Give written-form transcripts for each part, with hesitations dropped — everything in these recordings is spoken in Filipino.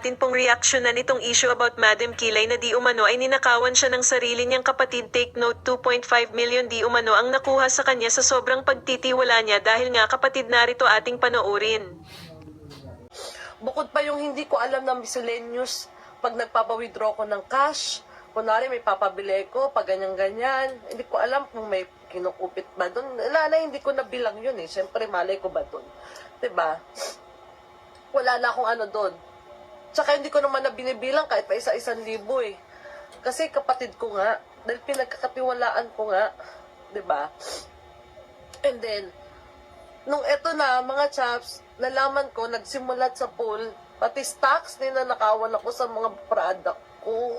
natin pong reaksyonan itong issue about Madam Kilay na di umano ay ninakawan siya ng sarili niyang kapatid. Take note, 2.5 million di umano ang nakuha sa kanya sa sobrang pagtitiwala niya dahil nga kapatid. Narito ating panoorin. Bukod pa yung hindi ko alam ng miscellaneous, pag nagpapawithdraw ko ng cash, kunwari may papabili ko, pag ganyan-ganyan, hindi ko alam kung may kinukupit ba doon. Hindi ko nabilang yun eh. Siyempre, malay ko ba doon? Diba? Wala na akong ano doon. Tsaka hindi ko naman na binibilang kahit pa isa-1,000 eh. Kasi kapatid ko nga, dahil pinagkakatiwalaan ko nga, diba? And then, nung eto na, mga chaps, nalaman ko, nagsimulat sa pool, pati stocks, ninanakawan ako sa mga product ko.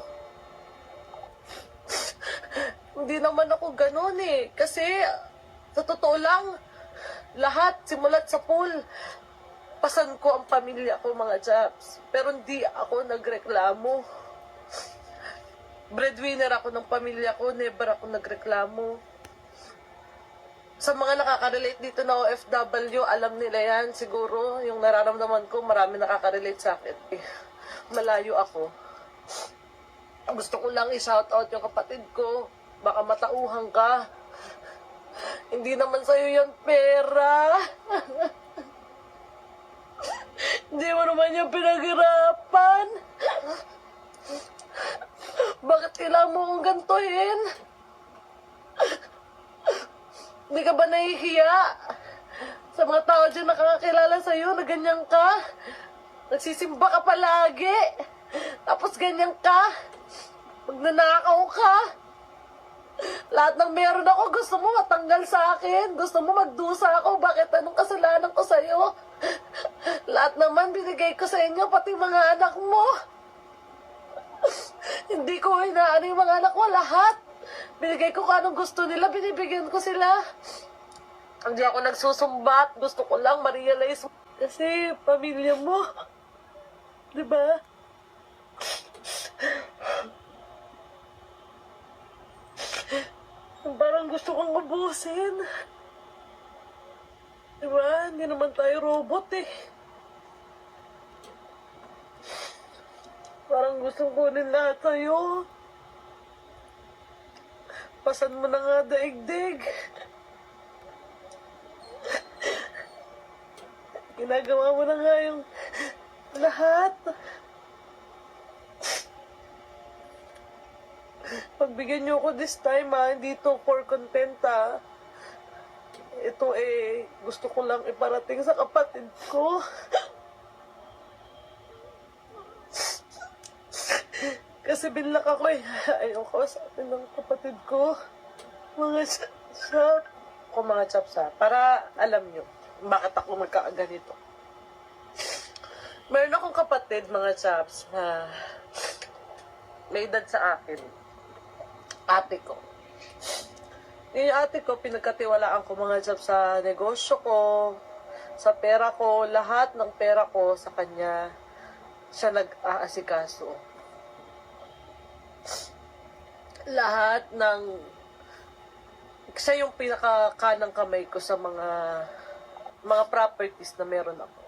Hindi naman ako ganun eh. Kasi, sa totoo lang, lahat simulat sa pool. Pasan ko ang pamilya ko, mga chaps. Pero hindi ako nagreklamo. Breadwinner ako ng pamilya ko, never ako nagreklamo. Sa mga nakaka-relate dito na OFW, alam nila yan. Siguro, yung nararamdaman ko, marami nakaka-relate sa akin. Malayo ako. Gusto ko lang i-shoutout yung kapatid ko. Baka matauhan ka. Hindi naman sa'yo yan pera. Hindi mo naman yung pinaghirapan. Bakit kailangan mo kong gantuhin? Hindi ka ba nahihiya sa mga tao dyan nakakakilala sa'yo na ganyan ka? Nagsisimba ka palagi. Tapos ganyan ka. Magnanakaw ka. Lahat ng meron ako, gusto mo matanggal sa akin. Gusto mo magdusa ako. Bakit? Anong kasalanan ko sa'yo? Lahat naman binigay ko sa inyo, pati mga anak mo. Hindi ko inaano yung mga anak ko, lahat. Binigay ko kung anong gusto nila, binibigyan ko sila. Hindi ako nagsusumbat. Gusto ko lang ma-realize. Kasi pamilya mo. Diba? Parang gusto kong ubusin. Diba? Hindi naman tayo robot eh. Parang gustong kunin lahat sa'yo. Pasan mo na nga daigdig. Ginagawa mo na nga yung lahat. Pagbigyan niyo ko this time hindi to for content Ito gusto ko lang iparating sa kapatid ko. Kasi binlak ako ayoko sa atin ng kapatid ko. Mga chap. Mga chaps para alam nyo, bakit ako magkakaganito. Meron akong kapatid, mga chaps, na may edad sa akin. Ate ko. Yung ate ko, pinagkatiwalaan ko, mga chaps, sa negosyo ko, sa pera ko, lahat ng pera ko sa kanya, siya nag-aasikaso. Lahat ng siya yung pinakakanang kamay ko sa mga properties na meron ako.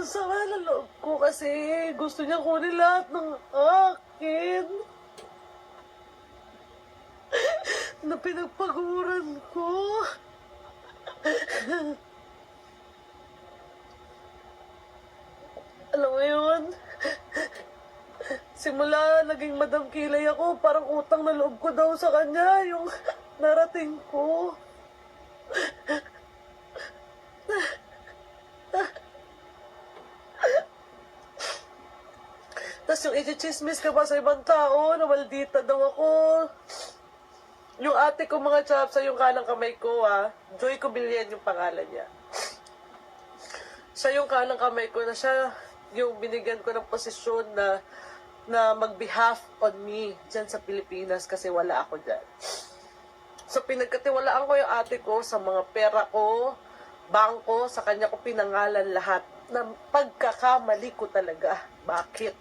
Ang sama na loob ko kasi gusto niya kunin lahat ng akin na pinagpaguran ko. Alam mo yun, simula naging Madam Kilay ako, parang utang na loob ko daw sa kanya yung narating ko. Tapos yung i-chismis ka pa sa ibang tao, na maldita daw ako. Yung ate ko, mga chaps, yung kanang kamay ko, Joy Cobillan yung pangalan niya. Siya yung kanang kamay ko na siya yung binigyan ko ng posisyon na mag-behalf on me dyan sa Pilipinas kasi wala ako dyan. So, pinagkatiwalaan ko yung ate ko sa mga pera ko, bangko, sa kanya ko pinangalan lahat. Na pagkakamali ko talaga. Bakit?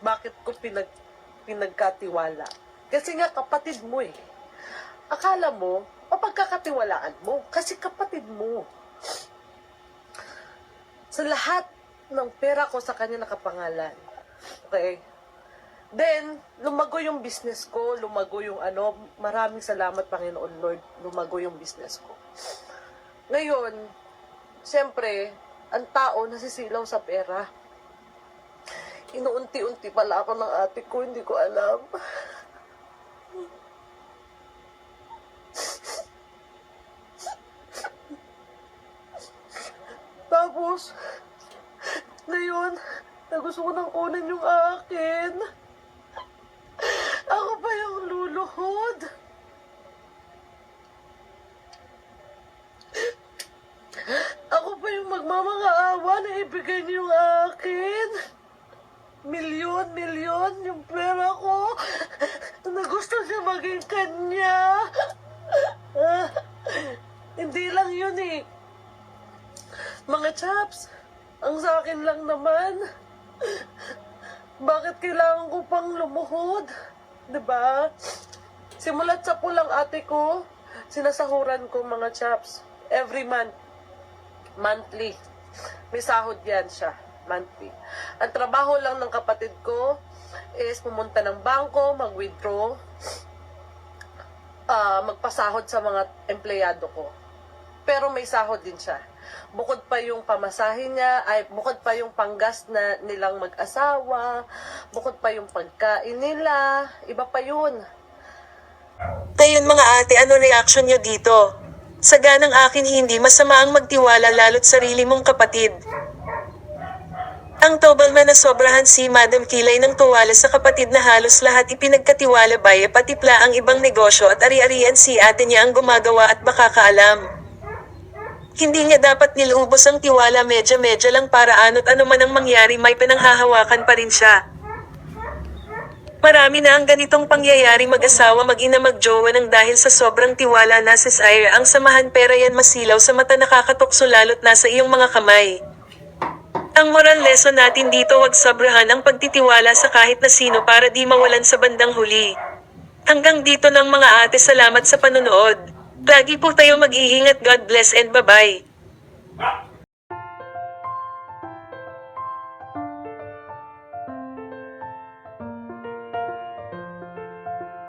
Bakit ko pinagkatiwala? Kasi nga kapatid mo eh. Akala mo, mapagkakatiwalaan mo. Kasi kapatid mo. Sa lahat ng pera ko sa kanya nakapangalan. Okay? Then, lumago yung business ko, lumago yung maraming salamat Panginoon Lord, lumago yung business ko. Ngayon, siyempre, ang tao nasisilaw sa pera. Inuunti-unti pala ako ng ate ko, hindi ko alam. Tapos, ngayon, gusto ko nang kunin yung akin. Ako pa yung luluhod. Ako pa yung magmamakaawa na ibigay niyo yung akin. Milyon yung pera ko na gusto siya maging kanya. Hindi lang yun eh. Mga chaps, ang sa akin lang naman. Bakit kailangan ko pang lumuhod? Diba? Simulat sa pulang ate ko, sinasahuran ko mga chaps. Every month. Monthly. May sahod yan siya. Monthly. Ang trabaho lang ng kapatid ko is pumunta ng bangko, mag-withdraw, magpasahod sa mga empleyado ko. Pero may sahod din siya. Bukod pa yung pamasahe niya, bukod pa yung panggas na nilang mag-asawa, bukod pa yung pagkain nila, iba pa yun. Ngayon mga ate, ano reaction nyo dito? Sa ganang akin hindi masama ang magtiwala lalo't sarili mong kapatid. Ang Tobalman na sobrahan si Madam Kilay ng tuwala sa kapatid na halos lahat ipinagkatiwala baya pati pla ang ibang negosyo at ari-arian si ate niya ang gumagawa at baka kaalam. Hindi niya dapat nilubos ang tiwala medya-medya lang para ano't ano man ang mangyari may pinanghahawakan pa rin siya. Marami na ang ganitong pangyayari mag-asawa mag-ina mag-jowa ng dahil sa sobrang tiwala na sa Ira ang samahan pera yan masilaw sa mata nakakatukso lalo't nasa iyong mga kamay. Ang moral lesson natin dito wag sobrahan ang pagtitiwala sa kahit na sino para di mawalan sa bandang huli. Hanggang dito ng mga ate salamat sa panonood. Lagi po tayo mag-iingat God bless and bye-bye.